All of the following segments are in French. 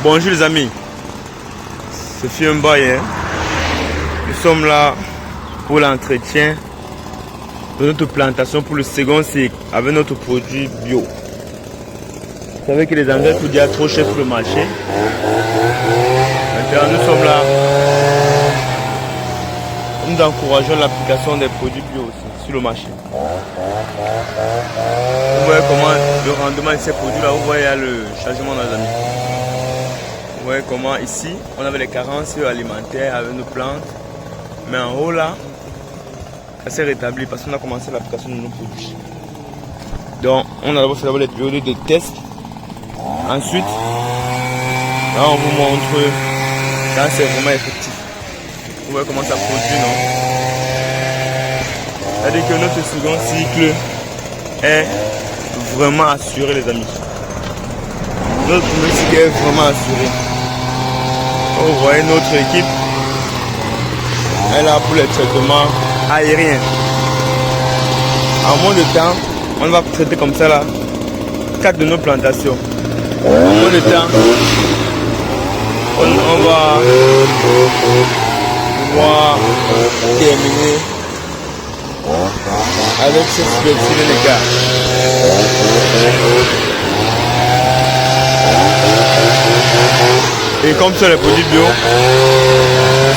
Bonjour les amis, ce fut un bail, hein. Nous sommes là pour l'entretien de notre plantation pour le second cycle avec notre produit bio. Vous savez que les engrais sont déjà trop chers sur le marché. Maintenant nous sommes là, nous encourageons l'application des produits bio aussi sur le marché. Vous voyez comment le rendement de ces produits là, vous voyez le changement dans les amis. Vous voyez comment ici on avait les carences alimentaires avec nos plantes, mais en haut là ça s'est rétabli parce qu'on a commencé l'application de nos produits. Donc on a d'abord fait les périodes de test. Ensuite là on vous montre quand c'est vraiment effectif. Vous voyez comment ça produit, non? C'est-à-dire que notre second cycle est vraiment assuré les amis. Notre premier cycle est vraiment assuré. Vous voyez notre équipe est là pour les traitements aériens. En moins de temps, on va traiter comme ça là 4 de nos plantations. En moins de temps, on va pouvoir terminer avec ce spécimen les gars. Et comme sur les produits bio,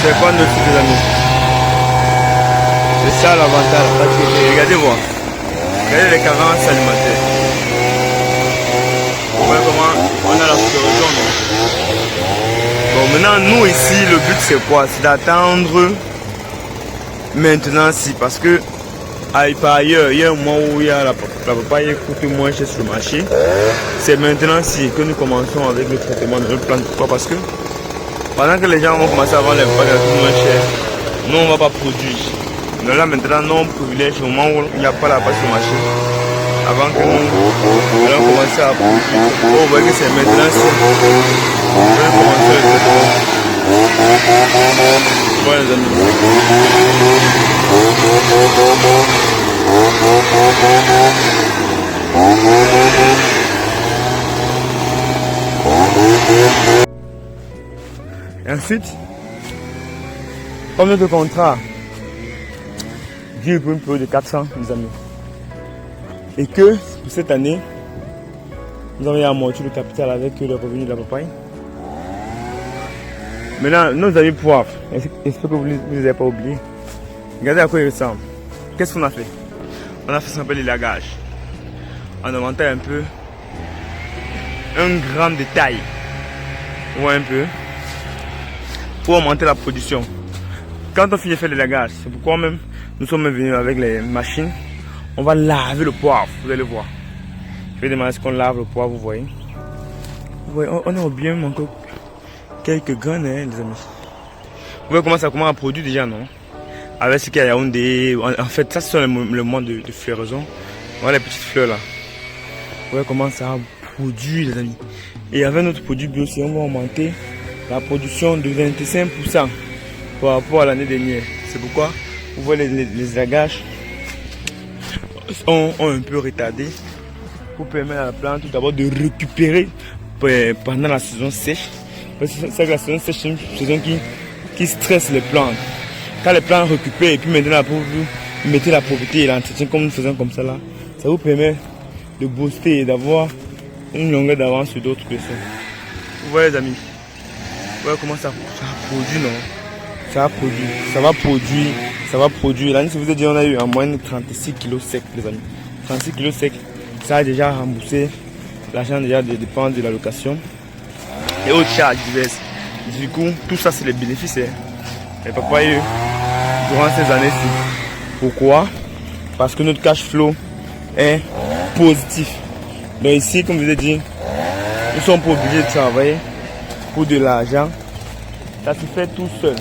c'est pas notre les amis. C'est ça l'avantage. Regardez moi. Regardez les carences alimentaires. Vous voyez comment on a la floraison. Bon maintenant nous ici le but c'est quoi? C'est d'attendre maintenant si parce que par ailleurs il y a un moment où il y a la papaye coûte moins cher sur le marché. C'est maintenant si que nous commençons avec le traitement de notre plante. Pourquoi? Parce que pendant que les gens vont commencer à vendre les papayes moins cher, nous on ne va pas produire. Mais là maintenant nous on privilège au moment où il n'y a pas la passe sur le marché. Avant que nous allons commencer à produire. Vous voyez que c'est maintenant si on va commencer le traitement. Voilà les amis. Et ensuite, comme notre contrat dure pour une période de 4 ans, les amis, et que pour cette année, nous avons amorti le capital avec le revenu de la papaye. Maintenant, nos amis poivres, j'espère que vous ne les avez pas oubliés. Regardez à quoi ils ressemblent. Qu'est-ce qu'on a fait? On a fait ce qu'on appelle l'élagage. On a augmenté un peu 1 gramme de taille. Ou un peu. Pour augmenter la production. Quand on finit de faire l'élagage, c'est pourquoi même nous sommes venus avec les machines. On va laver le poivre, vous allez voir. Je vais demander ce qu'on lave le poivre, vous voyez. Vous voyez, on a oublié encore quelques graines, hein, les amis. Vous voyez comment ça commence à produire déjà, non? Avec ce qu'il y a Yaoundé. En fait, ça c'est le moment de floraison. Voilà les petites fleurs là. Vous voyez comment ça produit, les amis. Et avec notre produit bio, on va augmenter la production de 25% par rapport à l'année dernière. C'est pourquoi vous voyez les agages ont un peu retardé pour permettre à la plante tout d'abord de récupérer pendant la saison sèche. Parce que c'est la saison sèche, c'est une saison qui stresse les plantes. Quand les plantes récupèrent et puis maintenant vous mettez la propriété et l'entretien comme nous faisons comme ça là, ça vous permet de booster et d'avoir une longueur d'avance sur d'autres personnes. Vous voyez les amis, vous voyez comment ça produit, non? Ça va produire. L'année, si vous avez dit, on a eu en moyenne 36 kg secs, les amis. 36 kg secs, ça a déjà remboursé l'argent déjà des dépenses de la location et autres charges diverses. Du coup, tout ça, c'est les bénéfices. Hein. Les papayes, durant ces années-ci. Pourquoi? Parce que notre cash flow est positif. Donc ici, comme je vous ai dit, nous sommes pas obligés de travailler pour de l'argent. Ça se fait tout seul.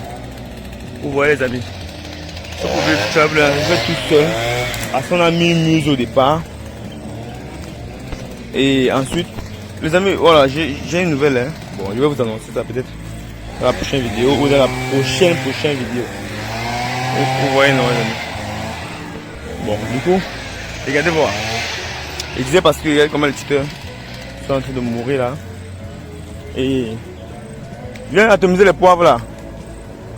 Vous voyez les amis. Ça se fait tout seul. Parce qu'on a mis une muse au départ. Et ensuite, les amis, voilà, j'ai une nouvelle. Hein. Bon, je vais vous annoncer ça peut-être dans la prochaine vidéo ou dans la prochaine vidéo. Vous voyez, non, les amis. Bon, du coup, regardez voir. Je disais parce que regardez comment les tuteurs sont en train de mourir là. Et Viens atomiser les poivres là.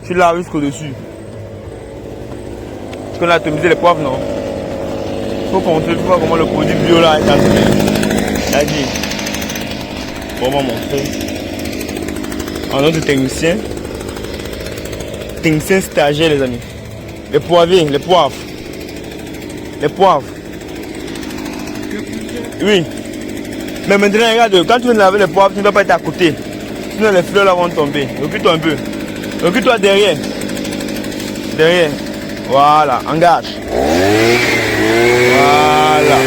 Tu laves jusqu'au-dessus. Tu connais atomiser les poivres, non? Il faut contrôler, tu vois comment le produit bio là est atomé. Vas-y. Bon, on va montrer. Un autre technicien. Technicien stagiaire, les amis. Les poivriers, les poivres. Les poivres. Oui. Mais maintenant, regarde, quand tu viens de laver les poivres, tu ne dois pas être à côté. Sinon, les fleurs là vont tomber. Occupe-toi un peu. Occupe-toi derrière. Derrière. Voilà, engage. Voilà.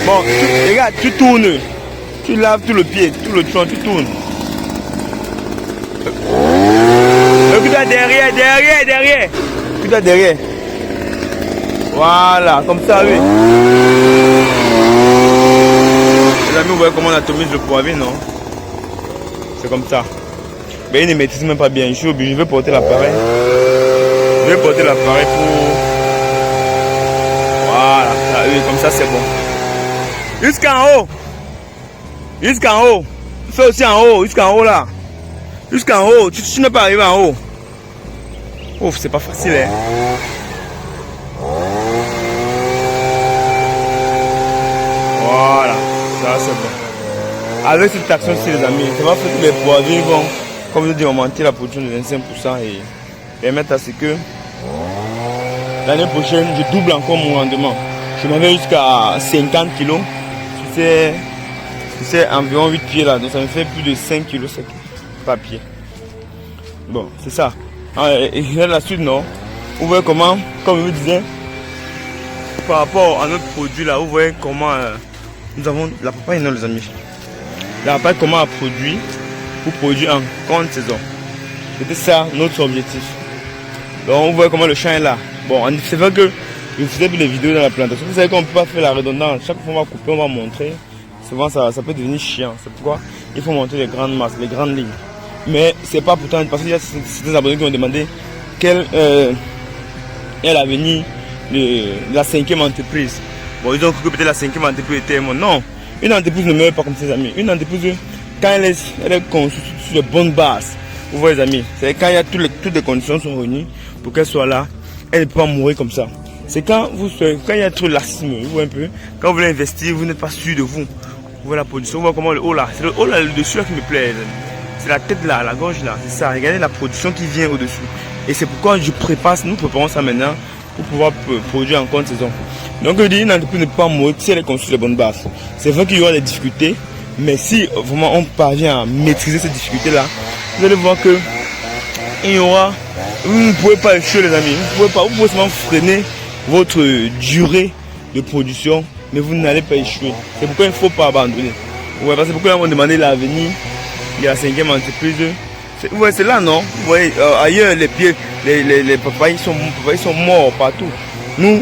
Bon, regarde, tu tournes. Tu laves tout le pied, tout le tronc, tu tournes. Occupe-toi derrière, derrière. Occupe-toi derrière. Voilà, comme ça, oui. Les amis, vous voyez comment on atomise le poivre, non? C'est comme ça. Mais il ne maîtrise même pas bien. Je suis obligé, je vais porter l'appareil. Je vais porter l'appareil pour... Voilà, ça, oui, comme ça c'est bon. Jusqu'en haut. Jusqu'en haut. Fais aussi en haut, jusqu'en haut là. Jusqu'en haut, tu n'es pas arrivé en haut. Ouf, c'est pas facile, hein. Voilà, ça c'est bon. Avec cette action-ci, les amis, ça va faire que les poivriers vont, comme je dis, augmenter la production de 25% et permettre à ce que l'année prochaine, je double encore mon rendement. Je m'en vais jusqu'à 50 kg. C'est environ 8 pieds là, donc ça me fait plus de 5 kg par pied. Bon, c'est ça. Et la suite, non. Vous voyez comment, comme je vous disais, par rapport à notre produit là, vous voyez comment nous avons la papaye, non les amis. La papaye, comment elle produit pour produire en grande saison. C'était ça notre objectif. Donc vous voyez comment le champ est là. Bon, c'est vrai que je faisais plus des vidéos dans la plantation. Vous savez qu'on ne peut pas faire la redondance. Chaque fois on va couper, on va montrer. Souvent ça peut devenir chiant. C'est pourquoi il faut montrer les grandes masses, les grandes lignes. Mais c'est pas pourtant parce qu'il y a certains abonnés qui ont demandé quel est l'avenir de la 5e entreprise. Bon, ils ont cru que peut-être la 5e entreprise était mon non. Une entreprise ne meurt pas comme ses amis. Une entreprise, quand elle est construite sur de bonnes bases, vous voyez les amis, c'est quand il y a toutes les conditions sont réunies pour qu'elle soit là, elle ne peut pas mourir comme ça. C'est quand il y a trop de lassisme, vous voyez un peu, quand vous voulez investir, vous n'êtes pas sûr de vous. Vous voyez la production, vous voyez comment le haut là, c'est le haut là, le dessus là qui me plaît. C'est la tête là, la gorge là, c'est ça. Regardez la production qui vient au-dessus. Et c'est pourquoi nous préparons ça maintenant pour pouvoir produire en compte saison. Donc je dis, une entreprise ne peut pas mourir si elle est construite sur les bonnes bases. C'est vrai qu'il y aura des difficultés, mais si vraiment on parvient à maîtriser ces difficultés là, vous allez voir que il y aura, vous ne pouvez pas échouer les amis, vous pouvez seulement freiner votre durée de production, mais vous n'allez pas échouer. C'est pourquoi il ne faut pas abandonner. Ouais, parce que beaucoup m'ont demandé l'avenir de la 5e entreprise. Ouais, c'est là non. Vous voyez, ailleurs les papayes sont morts partout. Nous,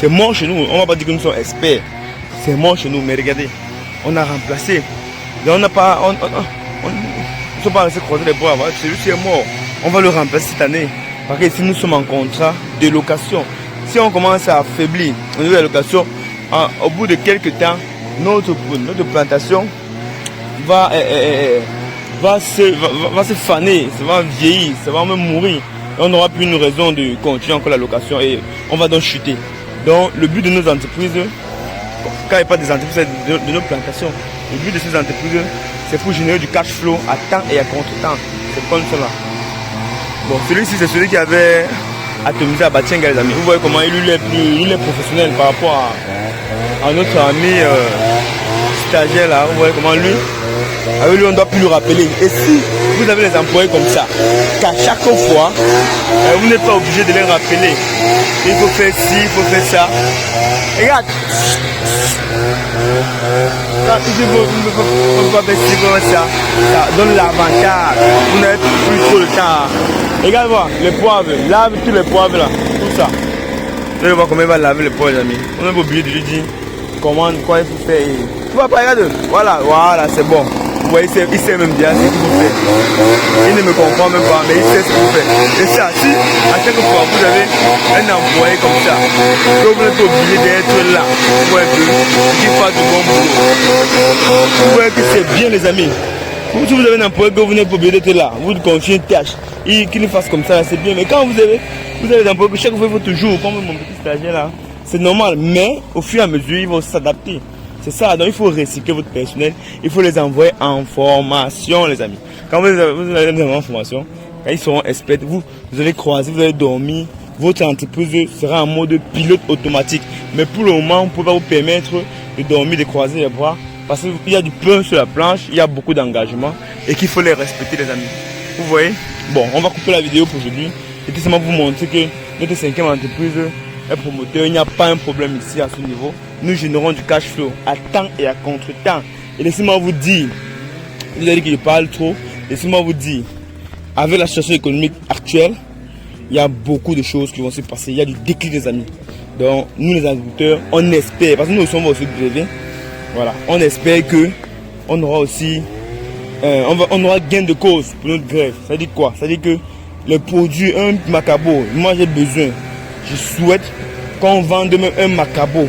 c'est mort chez nous. On ne va pas dire que nous sommes experts. C'est mort chez nous, mais regardez, on a remplacé. Et on n'a pas, on ne sont pas restés croiser les bras. Celui qui est mort, on va le remplacer cette année. Parce que ici nous sommes en contrat de location. Si on commence à affaiblir au niveau de la location, au bout de quelques temps, notre plantation va se faner, ça va vieillir, ça va même mourir. Et on n'aura plus une raison de continuer encore la location et on va donc chuter. Donc le but de nos entreprises, quand il n'y a pas des entreprises de nos plantations, le but de ces entreprises, c'est pour générer du cash flow à temps et à contre-temps. C'est comme cela. Bon, celui-ci, c'est celui qui avait atomisé à Batienga, les amis. Vous voyez comment il est professionnel par rapport à notre ami stagiaire là. Vous voyez comment lui, avec lui, on ne doit plus le rappeler. Et si vous avez les employés comme ça, qu'à chaque fois, vous n'êtes pas obligé de les rappeler. Il faut faire ci, il faut faire ça. Regarde. Il faut pas faire ci, il faut faire ça. Ça donne l'avantage. Vous n'avez plus trop le temps. Regarde moi, les poivres, lave tous les poivres là, tout ça. Vous allez voir comment il va laver les poivres, les amis. On n'est pas obligé de lui dire comment, quoi il faut faire. Tu vois pas, regarde. Voilà, c'est bon. Vous voyez, il sait même bien ce qu'il faut faire. Il ne me comprend même pas, mais il sait ce qu'il faut faire. Et ça, si à chaque fois vous avez un employé comme ça, que vous êtes obligé d'être là pour qu'il fasse du bon boulot. Vous voyez que c'est bien, les amis. Si vous avez un employé que vous n'êtes pas obligé d'être là, vous lui confiez une tâche, qu'il fasse comme ça, c'est bien. Mais quand vous avez des employés que chaque fois il faut toujours, comme mon petit stagiaire là, c'est normal. Mais au fur et à mesure, ils vont s'adapter. C'est ça, donc il faut recycler votre personnel, il faut les envoyer en formation, les amis. Quand vous allez les envoyer en formation, quand ils seront experts, vous allez croiser, vous allez dormir, votre entreprise sera en mode pilote automatique. Mais pour le moment, on ne peut pas vous permettre de dormir, de croiser les bras, parce qu'il y a du pain sur la planche, il y a beaucoup d'engagement et qu'il faut les respecter, les amis. Vous voyez? Bon, on va couper la vidéo pour aujourd'hui et tout simplement vous montrer que notre 5e entreprise est promoteur, il n'y a pas un problème ici à ce niveau. Nous générons du cash flow à temps et à contre-temps. Et laissez-moi vous dire, vous avez dit que je parle trop, laissez-moi vous dire, avec la situation économique actuelle, il y a beaucoup de choses qui vont se passer. Il y a du déclic, les amis. Donc, nous les agriculteurs, on espère, parce que nous sommes aussi grevés, voilà, on espère que on aura aussi, on aura gain de cause pour notre grève. Ça dit quoi? Ça dit que les produits, un macabo, moi j'ai besoin, je souhaite qu'on vende même un macabo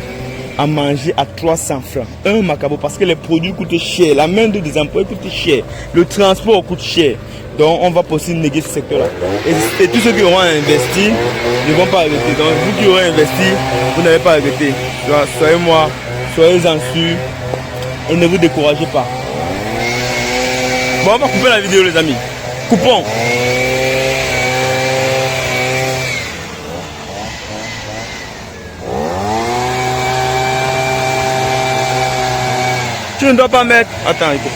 à manger à 300 francs. Un macabo, parce que les produits coûtent cher, la main des employés coûte cher, le transport coûte cher. Donc on va possible négliger ce secteur-là. Et tous ceux qui auront investi ne vont pas regretter. Donc vous qui aurez investi, vous n'avez pas regretté. Soyez-moi, soyez-en sûrs et ne vous découragez pas. Bon, on va couper la vidéo, les amis. Coupons. Tu ne dois pas mettre... Attends, écoute.